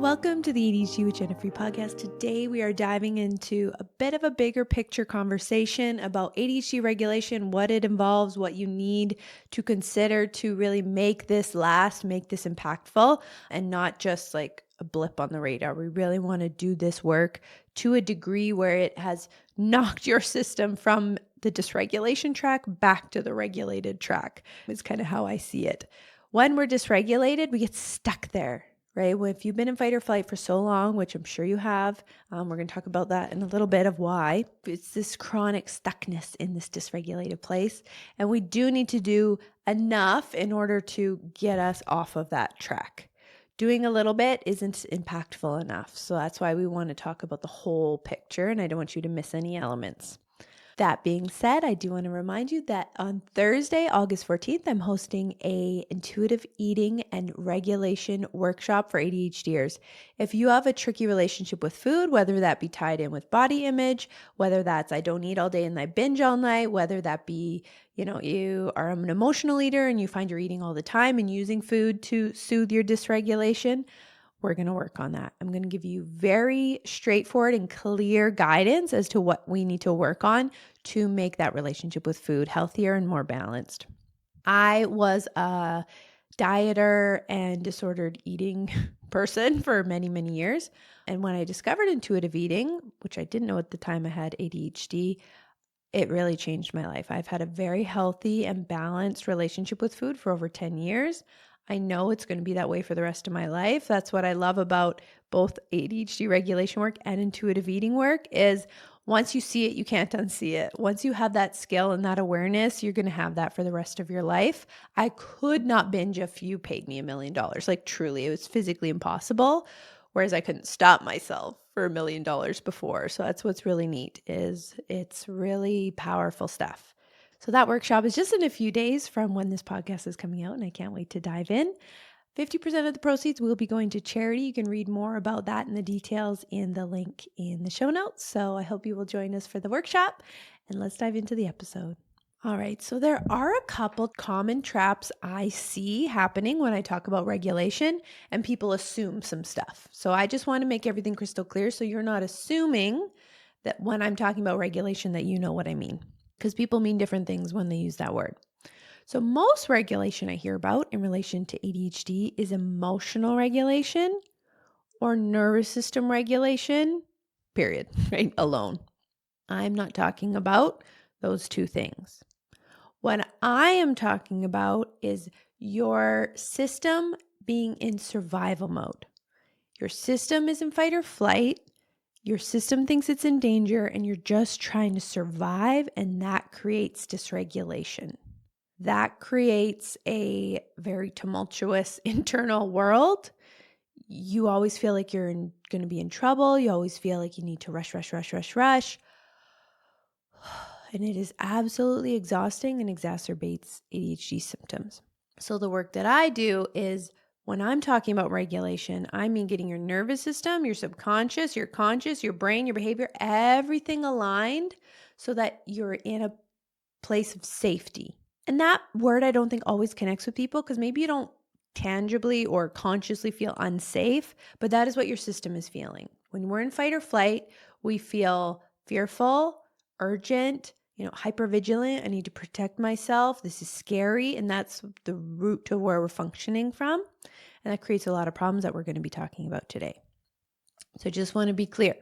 Welcome to the ADHD with Jenna podcast. Today we are diving into a bit of a bigger picture conversation about ADHD regulation, what it involves, what you need to consider to really make this last, make this impactful, and not just like a blip on the radar. We really want to do this work to a degree where it has knocked your system from the dysregulation track back to the regulated track. It's kind of how I see it. When we're dysregulated, we get stuck there. Right? Well, if you've been in fight or flight for so long, which I'm sure you have, we're going to talk about that in a little bit of why. It's this chronic stuckness in this dysregulated place. And we do need to do enough in order to get us off of that track. Doing a little bit isn't impactful enough. So that's why we want to talk about the whole picture, and I don't want you to miss any elements. That being said, I do want to remind you that on Thursday, August 14th, I'm hosting a intuitive eating and regulation workshop for ADHDers. If you have a tricky relationship with food, whether that be tied in with body image, whether that's I don't eat all day and I binge all night, whether that be, you are an emotional eater and you find you're eating all the time and using food to soothe your dysregulation, we're going to work on that. I'm going to give you very straightforward and clear guidance as to what we need to work on to make that relationship with food healthier and more balanced. I was a dieter and disordered eating person for many, many years. And when I discovered intuitive eating, which I didn't know at the time I had ADHD, it really changed my life. I've had a very healthy and balanced relationship with food for over 10 years. I know it's going to be that way for the rest of my life. That's what I love about both ADHD regulation work and intuitive eating work is once you see it, you can't unsee it. Once you have that skill and that awareness, you're going to have that for the rest of your life. I could not binge if you paid me $1 million. Like truly, it was physically impossible. Whereas I couldn't stop myself for $1 million before. So that's what's really neat is it's really powerful stuff. So that workshop is just in a few days from when this podcast is coming out, and I can't wait to dive in. 50% of the proceeds will be going to charity. You can read more about that and the details in the link in the show notes. So I hope you will join us for the workshop, and let's dive into the episode. All right, so there are a couple common traps I see happening when I talk about regulation, and people assume some stuff. So I just want to make everything crystal clear so you're not assuming that when I'm talking about regulation that you know what I mean, because people mean different things when they use that word. So most regulation I hear about in relation to ADHD is emotional regulation or nervous system regulation, period, right? Alone. I'm not talking about those two things. What I am talking about is your system being in survival mode. Your system is in fight or flight. Your system thinks it's in danger and you're just trying to survive, and that creates dysregulation. That creates a very tumultuous internal world. You always feel like you're going to be in trouble. You always feel like you need to rush. And it is absolutely exhausting and exacerbates ADHD symptoms. So the work that I do is when I'm talking about regulation, I mean getting your nervous system, your subconscious, your conscious, your brain, your behavior, everything aligned so that you're in a place of safety. And that word I don't think always connects with people because maybe you don't tangibly or consciously feel unsafe, but that is what your system is feeling. When we're in fight or flight, we feel fearful, urgent, hypervigilant. I need to protect myself. This is scary. And that's the root to where we're functioning from. And that creates a lot of problems that we're going to be talking about today. So just want to be clear,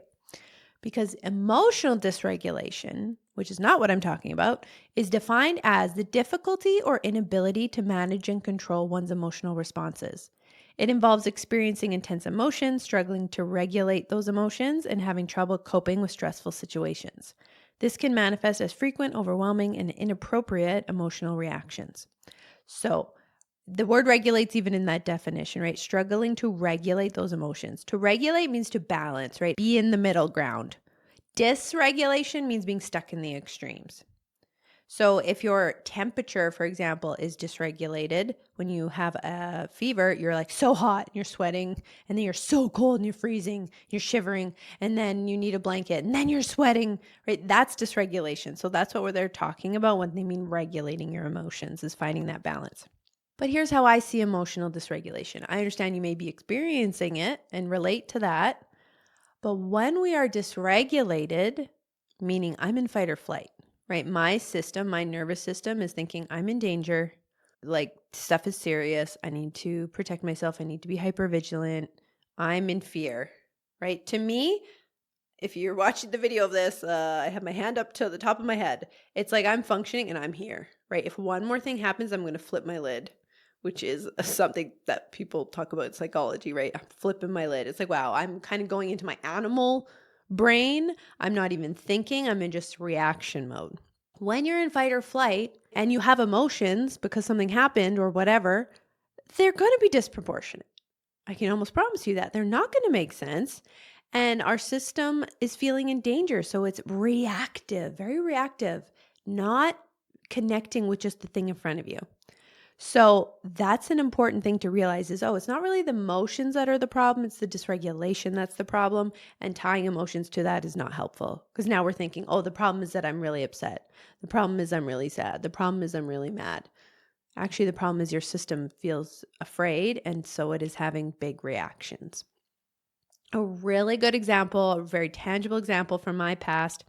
because emotional dysregulation, which is not what I'm talking about, is defined as the difficulty or inability to manage and control one's emotional responses. It involves experiencing intense emotions, struggling to regulate those emotions, and having trouble coping with stressful situations. This can manifest as frequent, overwhelming, and inappropriate emotional reactions. So the word regulates even in that definition, right? Struggling to regulate those emotions. To regulate means to balance, right? Be in the middle ground. Dysregulation means being stuck in the extremes. So if your temperature, for example, is dysregulated, when you have a fever, you're like so hot, and you're sweating, and then you're so cold and you're freezing, you're shivering, and then you need a blanket, and then you're sweating, right? That's dysregulation. So that's what they're talking about when they mean regulating your emotions, is finding that balance. But here's how I see emotional dysregulation. I understand you may be experiencing it and relate to that. But when we are dysregulated, meaning I'm in fight or flight, right? My system, my nervous system is thinking I'm in danger. Like stuff is serious. I need to protect myself. I need to be hypervigilant. I'm in fear, right? To me, if you're watching the video of this, I have my hand up to the top of my head. It's like I'm functioning and I'm here, right? If one more thing happens, I'm going to flip my lid, which is something that people talk about in psychology, right? I'm flipping my lid. It's like, wow, I'm kind of going into my animal brain. I'm not even thinking. I'm in just reaction mode. When you're in fight or flight and you have emotions because something happened or whatever, they're going to be disproportionate. I can almost promise you that. They're not going to make sense. And our system is feeling in danger. So it's reactive, very reactive, not connecting with just the thing in front of you. So that's an important thing to realize is, it's not really the emotions that are the problem. It's the dysregulation that's the problem. And tying emotions to that is not helpful because now we're thinking, the problem is that I'm really upset. The problem is I'm really sad. The problem is I'm really mad. Actually, the problem is your system feels afraid, and so it is having big reactions. A really good example, a very tangible example from my past,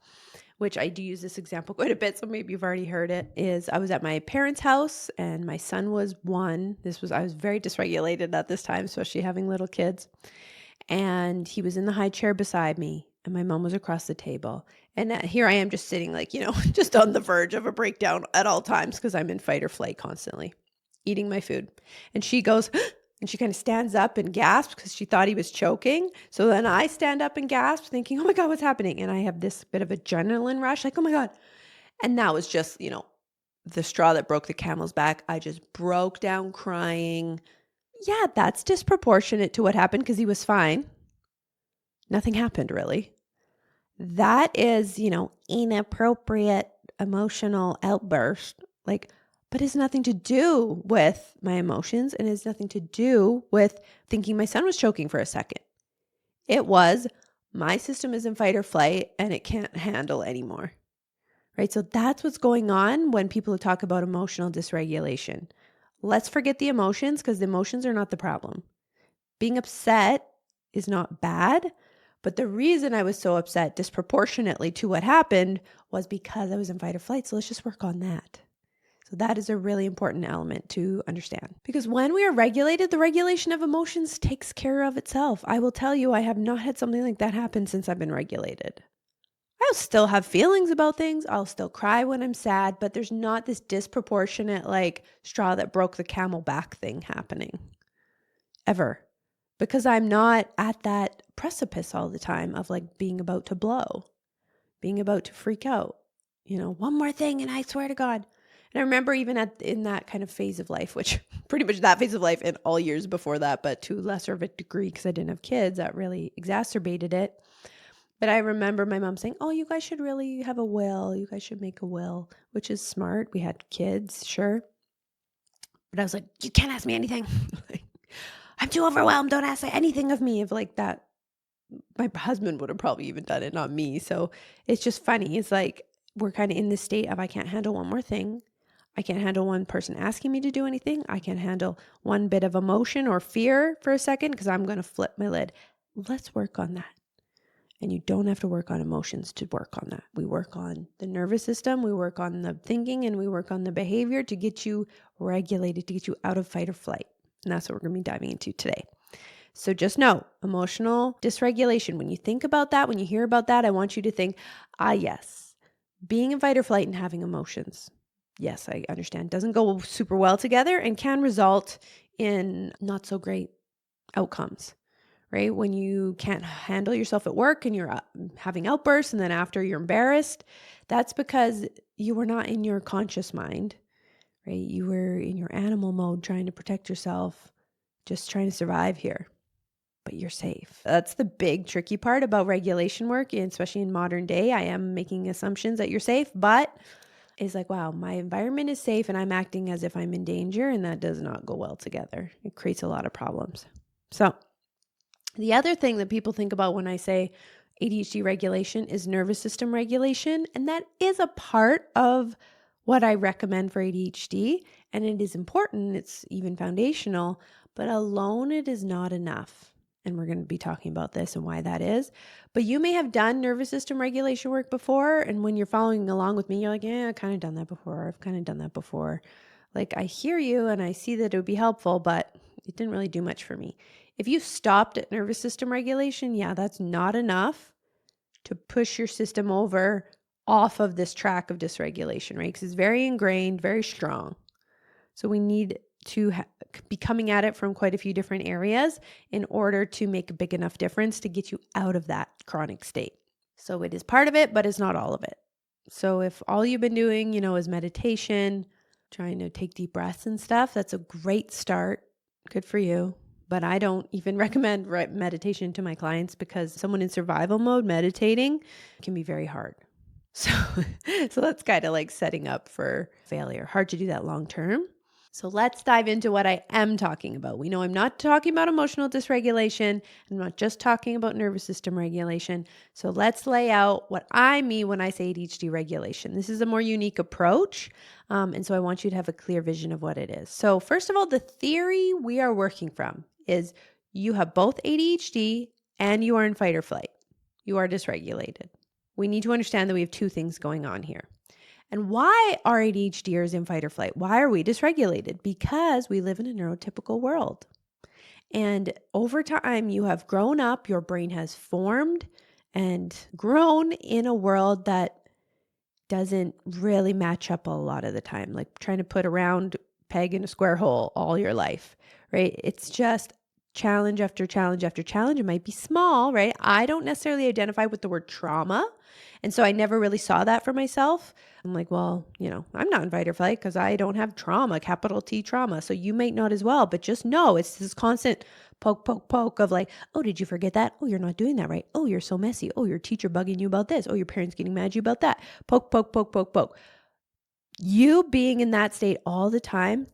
which I do use this example quite a bit, so maybe you've already heard it, is I was at my parents' house and my son was 1. I was very dysregulated at this time, especially having little kids. And he was in the high chair beside me and my mom was across the table. And here I am just sitting just on the verge of a breakdown at all times because I'm in fight or flight constantly, eating my food. And she goes, and she kind of stands up and gasps because she thought he was choking. So then I stand up and gasp thinking, oh my God, what's happening? And I have this bit of adrenaline rush, like, oh my God. And that was just, the straw that broke the camel's back. I just broke down crying. Yeah, that's disproportionate to what happened because he was fine. Nothing happened really. That is, inappropriate emotional outburst. But it has nothing to do with my emotions and it has nothing to do with thinking my son was choking for a second. It was my system is in fight or flight and it can't handle anymore. Right? So that's what's going on when people talk about emotional dysregulation. Let's forget the emotions because the emotions are not the problem. Being upset is not bad, but the reason I was so upset disproportionately to what happened was because I was in fight or flight. So let's just work on that. So that is a really important element to understand. Because when we are regulated, the regulation of emotions takes care of itself. I will tell you, I have not had something like that happen since I've been regulated. I'll still have feelings about things. I'll still cry when I'm sad, but there's not this disproportionate straw that broke the camel back thing happening ever. Because I'm not at that precipice all the time of being about to blow, being about to freak out, one more thing and I swear to God. And I remember even in that kind of phase of life, which pretty much that phase of life and all years before that, but to lesser of a degree because I didn't have kids, that really exacerbated it. But I remember my mom saying, you guys should really have a will. You guys should make a will, which is smart. We had kids, sure. But I was like, you can't ask me anything. I'm too overwhelmed. Don't ask anything of me. Of that, my husband would have probably even done it, not me. So it's just funny. It's we're kind of in this state of I can't handle one more thing. I can't handle one person asking me to do anything. I can't handle one bit of emotion or fear for a second because I'm going to flip my lid. Let's work on that. And you don't have to work on emotions to work on that. We work on the nervous system, we work on the thinking, and we work on the behavior to get you regulated, to get you out of fight or flight. And that's what we're going to be diving into today. So just know, emotional dysregulation, when you think about that, when you hear about that, I want you to think, yes, being in fight or flight and having emotions. Yes, I understand. Doesn't go super well together and can result in not so great outcomes. Right? When you can't handle yourself at work and you're having outbursts and then after you're embarrassed, that's because you were not in your conscious mind, right? You were in your animal mode trying to protect yourself, just trying to survive here, but you're safe. That's the big tricky part about regulation work, especially in modern day. I am making assumptions that you're safe, but it's wow, my environment is safe and I'm acting as if I'm in danger, and that does not go well together. It creates a lot of problems. So the other thing that people think about when I say ADHD regulation is nervous system regulation, and that is a part of what I recommend for ADHD. And it is important, it's even foundational, but alone it is not enough. And we're going to be talking about this and why that is. But you may have done nervous system regulation work before. And when you're following along with me, you're like, yeah, I've kind of done that before. I've kind of done that before. Like, I hear you and I see that it would be helpful, but it didn't really do much for me. If you stopped at nervous system regulation, yeah, that's not enough to push your system over off of this track of dysregulation, right? Because it's very ingrained, very strong. So we need to be coming at it from quite a few different areas in order to make a big enough difference to get you out of that chronic state. So it is part of it, but it's not all of it. So if all you've been doing, is meditation, trying to take deep breaths and stuff, that's a great start. Good for you. But I don't even recommend meditation to my clients because someone in survival mode meditating can be very hard. So that's kind of like setting up for failure. Hard to do that long term. So let's dive into what I am talking about. We know I'm not talking about emotional dysregulation. I'm not just talking about nervous system regulation. So let's lay out what I mean when I say ADHD regulation. This is a more unique approach. And so I want you to have a clear vision of what it is. So first of all, the theory we are working from is you have both ADHD and you are in fight or flight. You are dysregulated. We need to understand that we have two things going on here. And why are ADHDers in fight or flight? Why are we dysregulated? Because we live in a neurotypical world. And over time, you have grown up, your brain has formed and grown in a world that doesn't really match up a lot of the time, like trying to put a round peg in a square hole all your life, right? It's just challenge after challenge after challenge. It might be small, right? I don't necessarily identify with the word trauma. And so I never really saw that for myself. I'm like, well, I'm not in fight or flight because I don't have trauma, capital T trauma. So you might not as well, but just know it's this constant poke, poke, poke of like, oh, did you forget that? Oh, you're not doing that right. Oh, you're so messy. Oh, your teacher bugging you about this. Oh, your parents getting mad at you about that. Poke, poke, poke, poke, poke. You being in that state all the time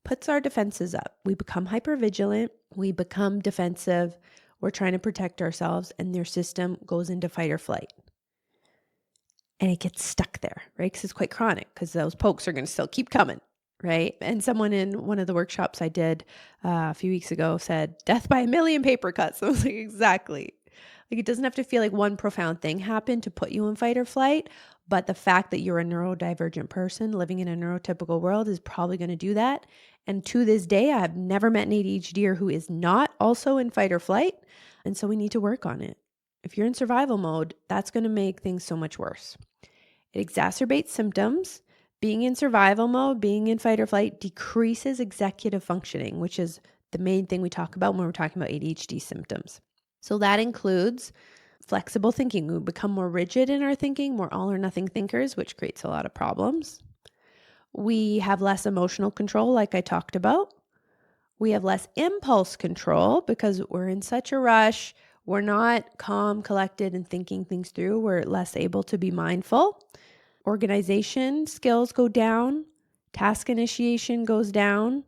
puts our defenses up. We become hypervigilant. We become defensive. We're trying to protect ourselves and their system goes into fight or flight. And it gets stuck there, right? Because it's quite chronic because those pokes are going to still keep coming, right? And someone in one of the workshops I did a few weeks ago said, death by a million paper cuts. I was like, exactly. Like, it doesn't have to feel like one profound thing happened to put you in fight or flight, but the fact that you're a neurodivergent person living in a neurotypical world is probably going to do that. And to this day, I have never met an ADHDer who is not also in fight or flight. And so we need to work on it. If you're in survival mode, that's going to make things so much worse. It exacerbates symptoms. Being in survival mode, being in fight or flight decreases executive functioning, which is the main thing we talk about when we're talking about ADHD symptoms. So that includes flexible thinking. We become more rigid in our thinking, more all or nothing thinkers, which creates a lot of problems. We have less emotional control, like I talked about. We have less impulse control because we're in such a rush. We're not calm, collected, and thinking things through. We're less able to be mindful. Organization skills go down. Task initiation goes down.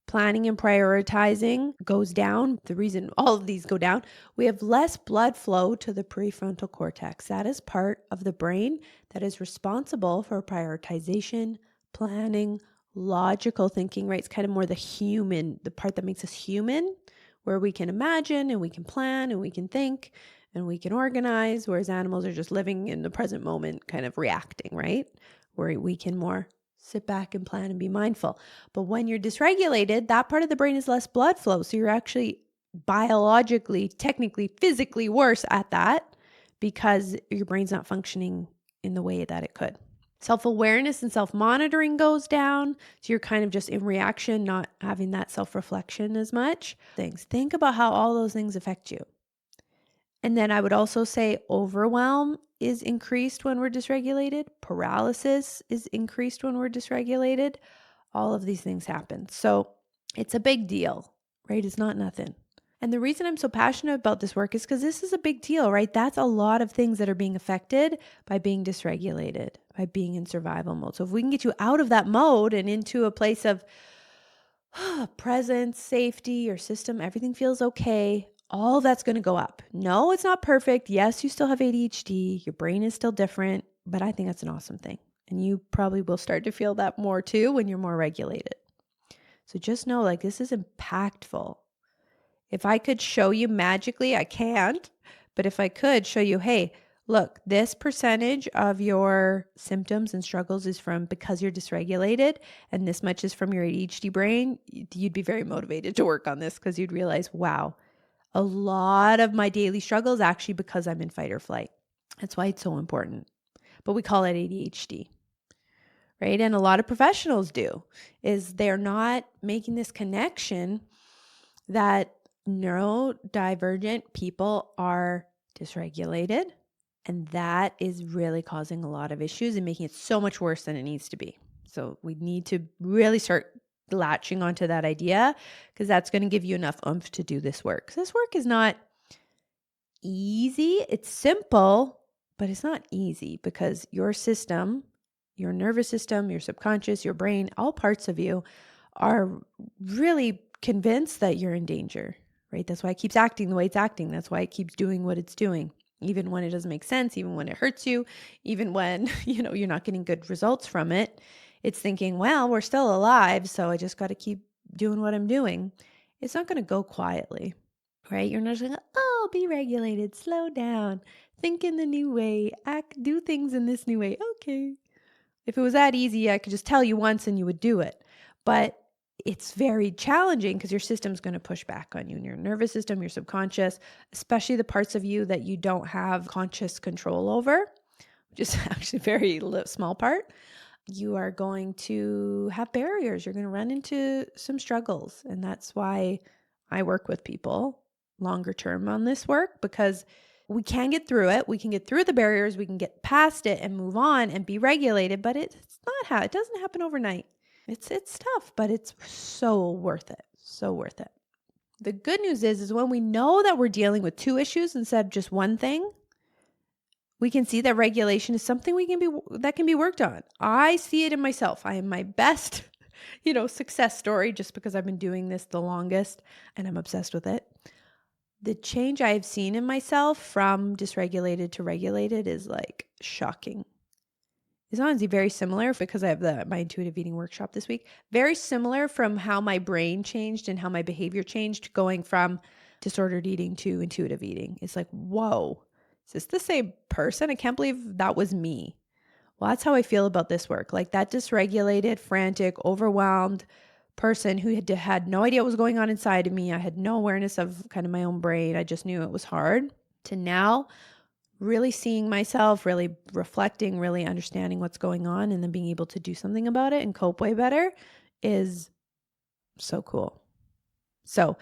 Planning and prioritizing goes down. The reason all of these go down, we have less blood flow to the prefrontal cortex. That is part of the brain that is responsible for prioritization, planning, logical thinking, right? It's kind of more the part that makes us human, where we can imagine and we can plan and we can think and we can organize, whereas animals are just living in the present moment, kind of reacting, right? Where we can more sit back and plan and be mindful. But when you're dysregulated, that part of the brain is less blood flow. So you're actually biologically, technically, physically worse at that because your brain's not functioning in the way that it could. Self-awareness and self-monitoring goes down. So you're kind of just in reaction, not having that self-reflection as much. Think about how all those things affect you. And then I would also say overwhelm is increased when we're dysregulated. Paralysis is increased when we're dysregulated. All of these things happen. So it's a big deal, right? It's not nothing. And the reason I'm so passionate about this work is because this is a big deal, right? That's a lot of things that are being affected by being dysregulated, by being in survival mode. So if we can get you out of that mode and into a place of presence, safety, your system, everything feels okay, all that's going to go up. No, it's not perfect. Yes, you still have ADHD. Your brain is still different, but I think that's an awesome thing. And you probably will start to feel that more too when you're more regulated. So just know like this is impactful. If I could show you magically, I can't, but if I could show you, hey, look, this percentage of your symptoms and struggles is from because you're dysregulated, and this much is from your ADHD brain, you'd be very motivated to work on this because you'd realize, wow, a lot of my daily struggle is actually because I'm in fight or flight. That's why it's so important. But we call it ADHD, right? And a lot of professionals do, is they're not making this connection that neurodivergent people are dysregulated. And that is really causing a lot of issues and making it so much worse than it needs to be. So we need to really start latching onto that idea because that's going to give you enough oomph to do this work. This work is not easy. It's simple, but it's not easy because your system, your nervous system, your subconscious, your brain, all parts of you are really convinced that you're in danger, right? That's why it keeps acting the way it's acting. That's why it keeps doing what it's doing, even when it doesn't make sense, even when it hurts you, even when, you're not getting good results from it. It's thinking, well, we're still alive, so I just got to keep doing what I'm doing. It's not going to go quietly, right? You're not just going, oh, be regulated, slow down, think in the new way, do things in this new way. Okay. If it was that easy, I could just tell you once and you would do it. But it's very challenging because your system's going to push back on you, and your nervous system, your subconscious, especially the parts of you that you don't have conscious control over, which is actually a very small part. You are going to have barriers. You're going to run into some struggles. And that's why I work with people longer term on this work, because we can get through it. We can get through the barriers. We can get past it and move on and be regulated, but it's not how it doesn't happen overnight. It's tough, but it's so worth it. So worth it. The good news is when we know that we're dealing with two issues instead of just one thing, we can see that regulation is something that can be worked on. I see it in myself. I am my best, success story just because I've been doing this the longest and I'm obsessed with it. The change I've seen in myself from dysregulated to regulated is like shocking. It's honestly very similar because I have my intuitive eating workshop this week. Very similar from how my brain changed and how my behavior changed going from disordered eating to intuitive eating. It's like, whoa, is this the same person? I can't believe that was me. Well, that's how I feel about this work. Like that dysregulated, frantic, overwhelmed person who had no idea what was going on inside of me. I had no awareness of kind of my own brain. I just knew it was hard, to now really seeing myself, really reflecting, really understanding what's going on, and then being able to do something about it and cope way better is so cool. So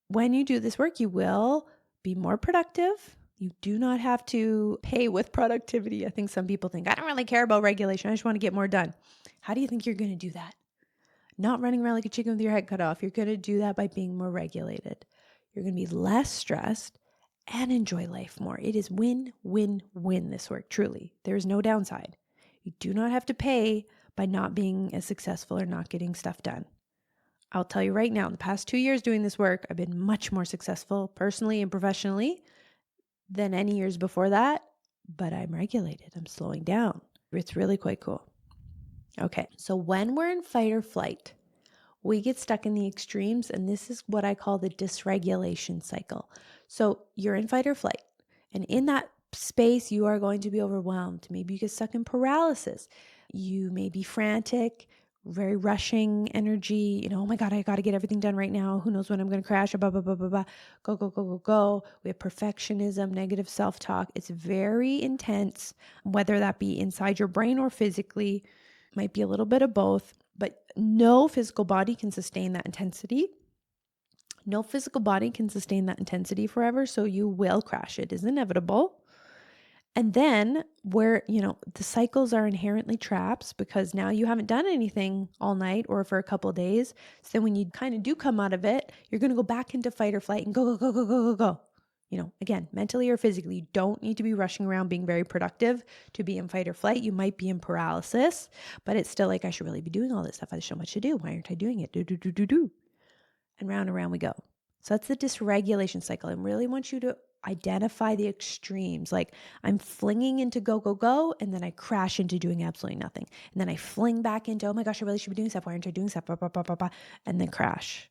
when you do this work, you will be more productive. You do not have to pay with productivity. I think some people think, I don't really care about regulation. I just want to get more done. How do you think you're going to do that? Not running around like a chicken with your head cut off. You're going to do that by being more regulated. You're going to be less stressed and enjoy life more. It is win, win, win, this work, truly. There is no downside. You do not have to pay by not being as successful or not getting stuff done. I'll tell you right now, in the past 2 years doing this work, I've been much more successful personally and professionally than any years before that, but I'm regulated. I'm slowing down. It's really quite cool. Okay, so when we're in fight or flight, we get stuck in the extremes, and this is what I call the dysregulation cycle. So you're in fight or flight, and in that space, you are going to be overwhelmed. Maybe you get stuck in paralysis. You may be frantic, very rushing energy. Oh my God, I got to get everything done right now. Who knows when I'm going to crash? Blah, blah, blah, blah, blah. Go, go, go, go, go. We have perfectionism, negative self-talk. It's very intense, whether that be inside your brain or physically. Might be a little bit of both, but no physical body can sustain that intensity. No physical body can sustain that intensity forever, so you will crash. It is inevitable. And then where, the cycles are inherently traps because now you haven't done anything all night or for a couple of days. So then when you kind of do come out of it, you're going to go back into fight or flight and go, go, go, go, go, go, go. Again, mentally or physically, you don't need to be rushing around being very productive to be in fight or flight. You might be in paralysis, but it's still like, I should really be doing all this stuff. There's so much to do. Why aren't I doing it? Do. And round we go. So that's the dysregulation cycle. I really want you to identify the extremes. Like I'm flinging into go, go, go, and then I crash into doing absolutely nothing. And then I fling back into, oh my gosh, I really should be doing stuff. Why aren't I doing stuff? Bah, bah, bah, bah, bah, and then crash.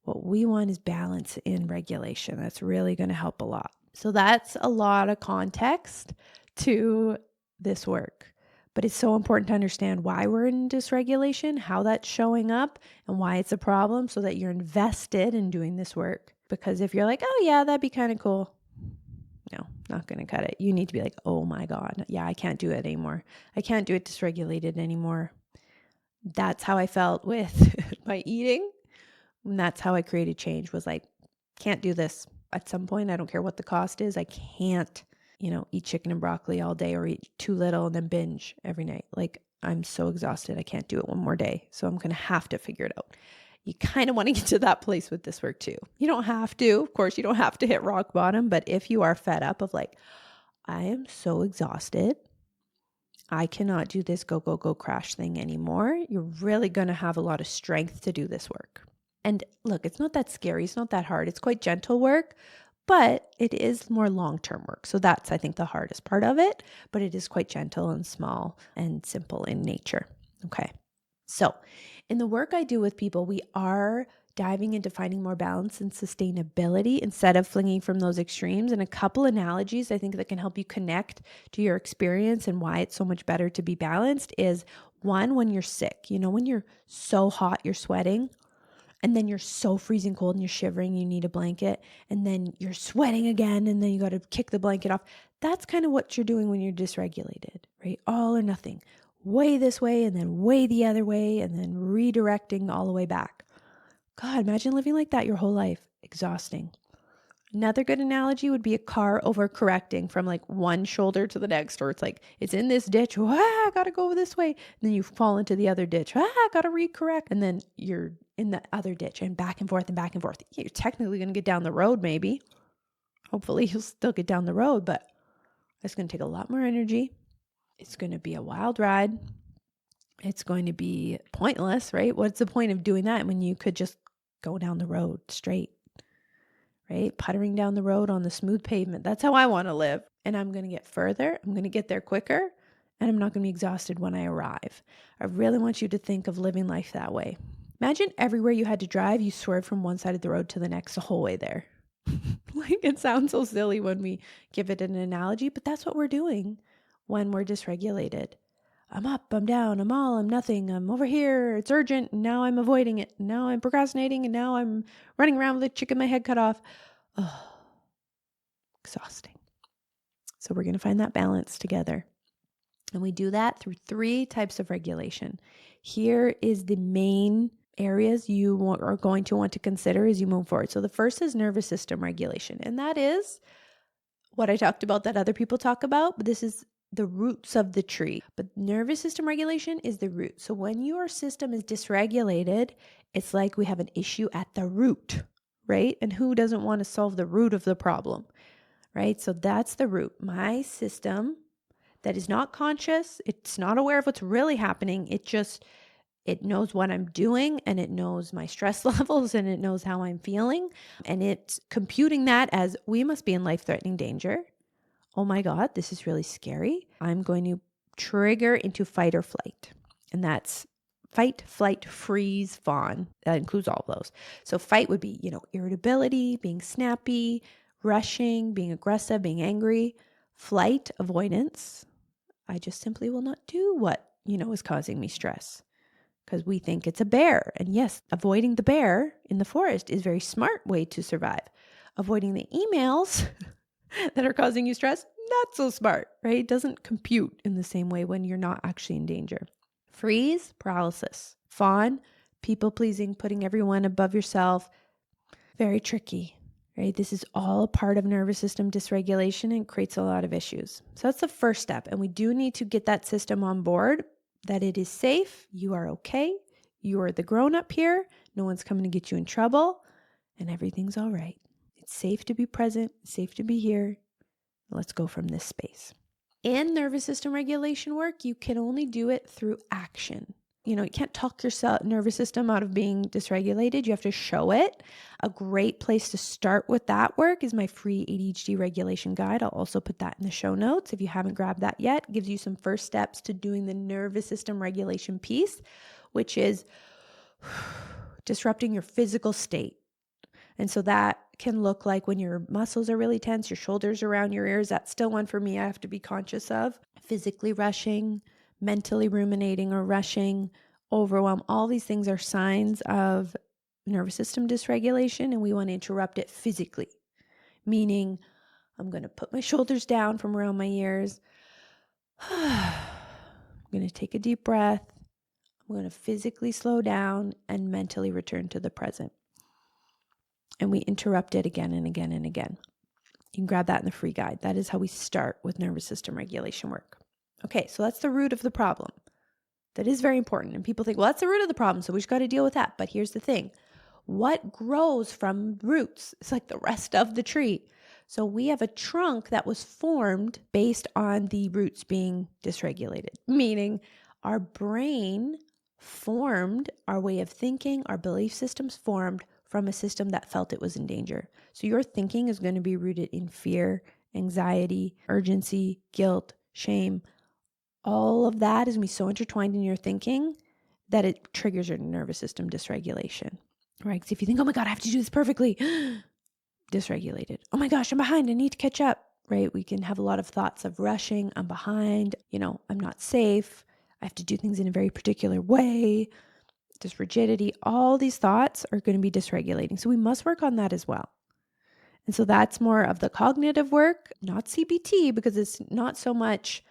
What we want is balance in regulation. That's really going to help a lot. So that's a lot of context to this work. But it's so important to understand why we're in dysregulation, how that's showing up, and why it's a problem so that you're invested in doing this work. Because if you're like, oh yeah, that'd be kind of cool. No, not going to cut it. You need to be like, oh my God, yeah, I can't do it anymore. I can't do it dysregulated anymore. That's how I felt with my eating. And that's how I created change, was like, can't do this. At some point, I don't care what the cost is. I can't, eat chicken and broccoli all day or eat too little and then binge every night. Like I'm so exhausted. I can't do it one more day. So I'm going to have to figure it out. You kind of want to get to that place with this work too. You don't have to, of course, you don't have to hit rock bottom, but if you are fed up of like, I am so exhausted, I cannot do this go, go, go crash thing anymore, you're really going to have a lot of strength to do this work. And look, it's not that scary. It's not that hard. It's quite gentle work, but it is more long-term work. So that's, I think, the hardest part of it, but it is quite gentle and small and simple in nature. Okay. So in the work I do with people, we are diving into finding more balance and sustainability instead of flinging from those extremes. And a couple analogies I think that can help you connect to your experience and why it's so much better to be balanced is one, when you're sick, when you're so hot, you're sweating, and then you're so freezing cold and you're shivering, you need a blanket, and then you're sweating again, and then you got to kick the blanket off. That's kind of what you're doing when you're dysregulated, right? All or nothing. Way this way and then way the other way and then redirecting all the way back. God, imagine living like that your whole life. Exhausting. Another good analogy would be a car overcorrecting from like one shoulder to the next, or it's like, it's in this ditch. I gotta go this way. And then you fall into the other ditch. Gotta recorrect. And then you're in the other ditch and back and forth and back and forth. You're technically going to get down the road, maybe. Hopefully you'll still get down the road, but it's going to take a lot more energy. It's going to be a wild ride. It's going to be pointless, right? What's the point of doing that when you could just go down the road straight? Right? Puttering down the road on the smooth pavement. That's how I want to live. And I'm going to get further. I'm going to get there quicker. And I'm not going to be exhausted when I arrive. I really want you to think of living life that way. Imagine everywhere you had to drive, you swerved from one side of the road to the next the whole way there. Like it sounds so silly when we give it an analogy, but that's what we're doing when we're dysregulated. I'm up, I'm down, I'm all, I'm nothing, I'm over here, it's urgent, and now I'm avoiding it, and now I'm procrastinating, and now I'm running around with a chicken my head cut off. Oh, exhausting. So we're going to find that balance together. And we do that through 3 types of regulation. Here is the main areas you are going to want to consider as you move forward. So the first is nervous system regulation. And that is what I talked about that other people talk about, but this is the roots of the tree. But nervous system regulation is the root. So when your system is dysregulated, it's like we have an issue at the root, right? And who doesn't want to solve the root of the problem, right? So that's the root. My system that is not conscious, it's not aware of what's really happening. It knows what I'm doing, and it knows my stress levels, and it knows how I'm feeling. And it's computing that as we must be in life-threatening danger. Oh my God, this is really scary. I'm going to trigger into fight or flight. And that's fight, flight, freeze, fawn. That includes all of those. So fight would be, irritability, being snappy, rushing, being aggressive, being angry. Flight, avoidance. I just simply will not do what, is causing me stress because we think it's a bear. And yes, avoiding the bear in the forest is a very smart way to survive. Avoiding the emails that are causing you stress, not so smart, right? It doesn't compute in the same way when you're not actually in danger. Freeze, paralysis. Fawn, people pleasing, putting everyone above yourself. Very tricky, right? This is all a part of nervous system dysregulation and creates a lot of issues. So that's the first step. And we do need to get that system on board, that it is safe. You are okay. You are the grown up here. No one's coming to get you in trouble, and everything's all right. It's safe to be present, safe to be here. Let's go from this space. In nervous system regulation work, you can only do it through action. you can't talk your nervous system out of being dysregulated. You have to show it. A great place to start with that work is my free ADHD regulation guide. I'll also put that in the show notes if you haven't grabbed that yet. It gives you some first steps to doing the nervous system regulation piece, which is disrupting your physical state. And so that can look like when your muscles are really tense, your shoulders around your ears. That's still one for me I have to be conscious of. Physically rushing, mentally ruminating or rushing, overwhelm. All these things are signs of nervous system dysregulation, and we want to interrupt it physically. Meaning, I'm going to put my shoulders down from around my ears. I'm going to take a deep breath. I'm going to physically slow down and mentally return to the present. And we interrupt it again and again and again. You can grab that in the free guide. That is how we start with nervous system regulation work. Okay, so that's the root of the problem. That is very important. And people think, well, that's the root of the problem, so we just got to deal with that. But here's the thing. What grows from roots? It's like the rest of the tree. So we have a trunk that was formed based on the roots being dysregulated, meaning our brain formed, our way of thinking, our belief systems formed from a system that felt it was in danger. So your thinking is going to be rooted in fear, anxiety, urgency, guilt, shame. All of that is going to be so intertwined in your thinking that it triggers your nervous system dysregulation, right? Because if you think, oh my God, I have to do this perfectly, dysregulated. Oh my gosh, I'm behind. I need to catch up, right? We can have a lot of thoughts of rushing. I'm behind. I'm not safe. I have to do things in a very particular way. This rigidity, all these thoughts are going to be dysregulating. So we must work on that as well. And so that's more of the cognitive work, not CBT, because it's not so much,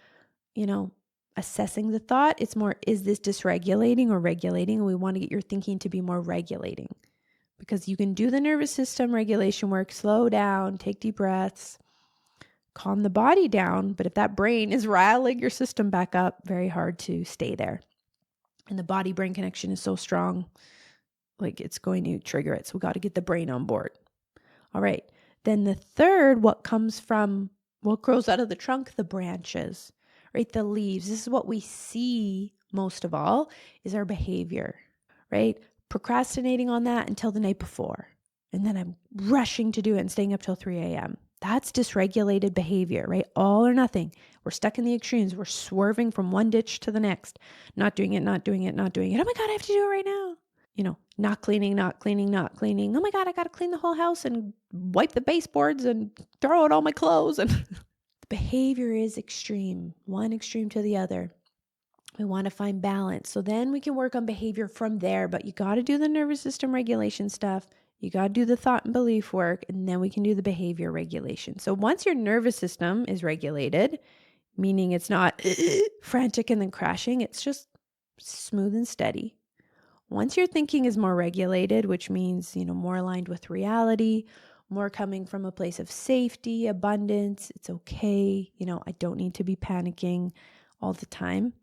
assessing the thought. It's more, is this dysregulating or regulating? And we want to get your thinking to be more regulating, because you can do the nervous system regulation work, slow down, take deep breaths, calm the body down. But if that brain is riling your system back up, very hard to stay there. And the body-brain connection is so strong, like it's going to trigger it. So we got to get the brain on board. All right. Then the third, what grows out of the trunk? The branches, right? The leaves. This is what we see most of all, is our behavior, right? Procrastinating on that until the night before. And then I'm rushing to do it and staying up till 3 a.m. That's dysregulated behavior, right? All or nothing. We're stuck in the extremes. We're swerving from one ditch to the next. Not doing it, not doing it, not doing it. Oh my God, I have to do it right now. Not cleaning, not cleaning, not cleaning. Oh my God, I got to clean the whole house and wipe the baseboards and throw out all my clothes. And the behavior is extreme, one extreme to the other. We want to find balance. So then we can work on behavior from there, but you got to do the nervous system regulation stuff. You got to do the thought and belief work, and then we can do the behavior regulation. So once your nervous system is regulated, meaning it's not frantic and then crashing, it's just smooth and steady. Once your thinking is more regulated, which means, more aligned with reality, more coming from a place of safety, abundance, it's okay, I don't need to be panicking all the time.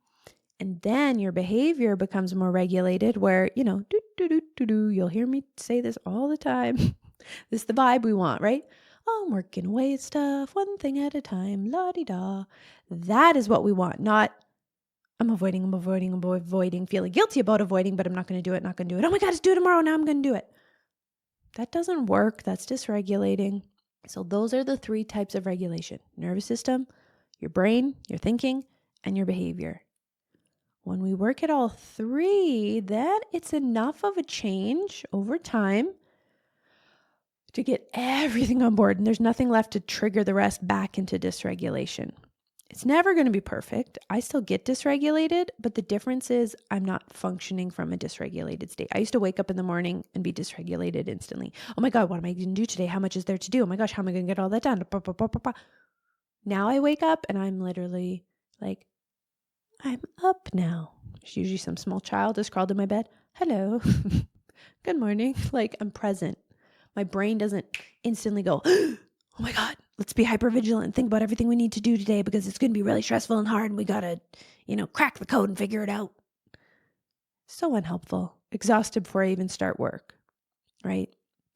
And then your behavior becomes more regulated where, you'll hear me say this all the time. This is the vibe we want, right? Oh, I'm working away at stuff, one thing at a time, la-di-da. That is what we want, not I'm avoiding, feeling guilty about avoiding, but I'm not going to do it, Oh my God, just do it tomorrow. Now I'm going to do it. That doesn't work. That's dysregulating. So those are the three types of regulation: nervous system, your brain, your thinking, and your behavior. When we work at all three, then it's enough of a change over time to get everything on board, and there's nothing left to trigger the rest back into dysregulation. It's never going to be perfect. I still get dysregulated, but the difference is I'm not functioning from a dysregulated state. I used to wake up in the morning and be dysregulated instantly. Oh my God, what am I going to do today? How much is there to do? Oh my gosh, how am I going to get all that done? Now I wake up and I'm literally like, I'm up now. There's usually some small child has crawled in my bed. Hello. Good morning. Like, I'm present. My brain doesn't instantly go, oh my God, let's be hypervigilant and think about everything we need to do today because it's going to be really stressful and hard and we got to, crack the code and figure it out. So unhelpful. Exhausted before I even start work, right?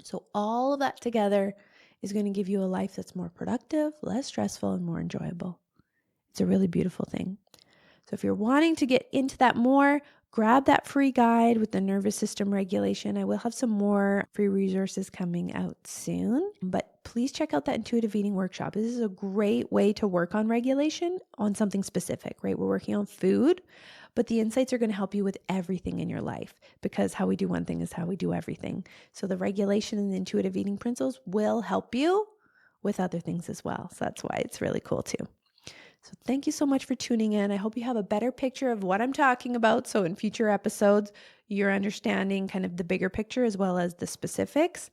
So all of that together is going to give you a life that's more productive, less stressful, and more enjoyable. It's a really beautiful thing. So if you're wanting to get into that more, grab that free guide with the nervous system regulation. I will have some more free resources coming out soon, but please check out that intuitive eating workshop. This is a great way to work on regulation on something specific, right? We're working on food, but the insights are going to help you with everything in your life, because how we do one thing is how we do everything. So the regulation and the intuitive eating principles will help you with other things as well. So that's why it's really cool too. So thank you so much for tuning in. I hope you have a better picture of what I'm talking about. So in future episodes, you're understanding kind of the bigger picture as well as the specifics.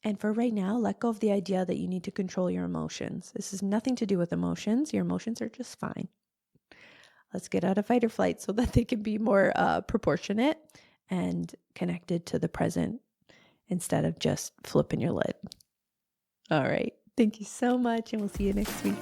And for right now, let go of the idea that you need to control your emotions. This has nothing to do with emotions. Your emotions are just fine. Let's get out of fight or flight so that they can be more proportionate and connected to the present instead of just flipping your lid. All right. Thank you so much, and we'll see you next week.